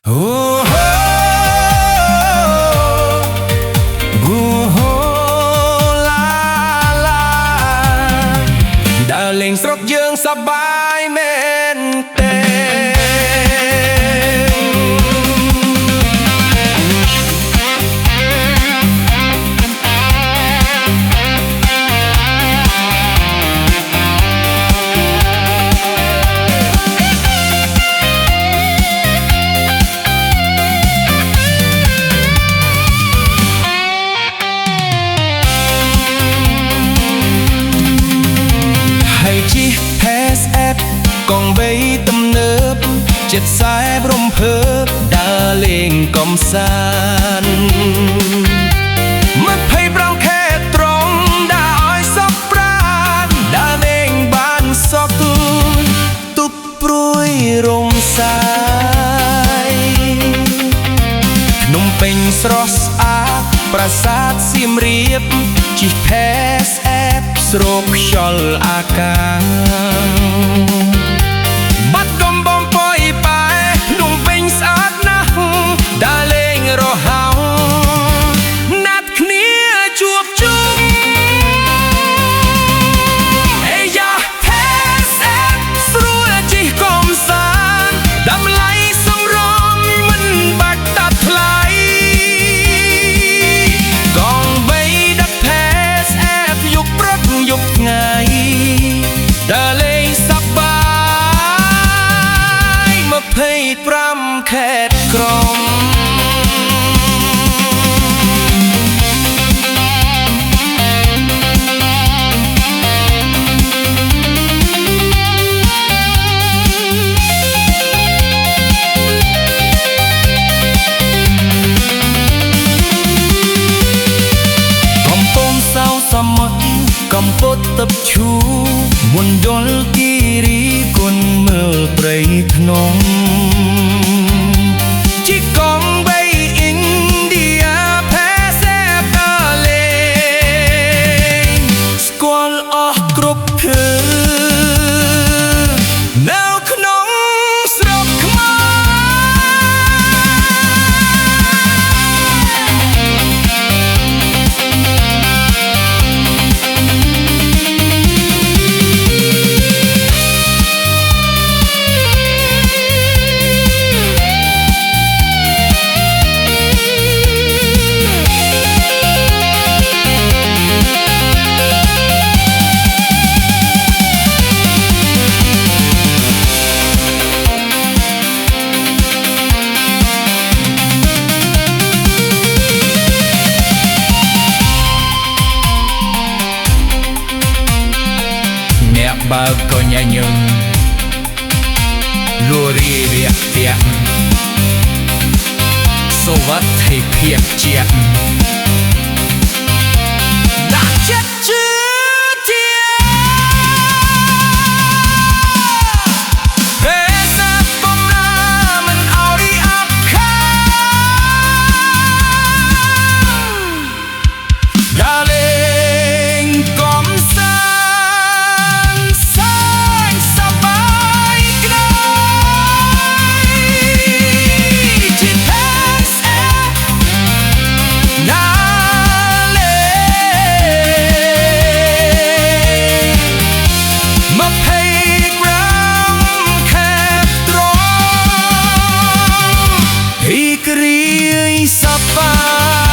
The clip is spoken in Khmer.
Oh, oh, oh, la, la ដើរលេងស្រុកយើងសប្បាយមែនទេ កងបីទំនើបចិត្តខ្សែរំភើបដើរលេងកំសាន្ត25ខែត្រង់ដើរឲ្យសពប្រាណដើរលេងបានសពទុបព្រួយរំសាយភ្នំពេញស្រស់ស្អាតប្រាសាទសៀមរាបជិះផែស្អែបស្រូបខ្យល់អាកាសបាត់ដំបងប៉ោយប៉ែភ្នំពេញស្អាតណាស់ដើរលេងរហៅណាត់គ្នាជួបជុំអេយ៉ាផែស្អែបស្រួលជិះកំសាន្តតម្លៃសម្រងមិនបាច់តាត់ថ្លៃកងបីដឹកផែស្អែបយប់ព្រឹកយប់ថ្ងៃដើរលេងសប្បាយ25ខេត្តក្រុងកំពង់សោសមុទ្រកំពតទឹកឈូមណ្ឌលគិរីគុណមើលព្រៃភ្នំជីកងបីអ៊ីនឌីយ៉ាផែសេបដើរលេងស្គាល់អស់គ្រប់ភើនៅក្នុងស្រុកខ្មែរបើកក៏ញញឹមលួរីរាក់ទាក់សុវត្ថិភាពជាក់ដាក់ចិត្តជឿជាពេលសាប់បំណាមិនអោរីអត់ខាដើរលេងកំសាសប្បាយ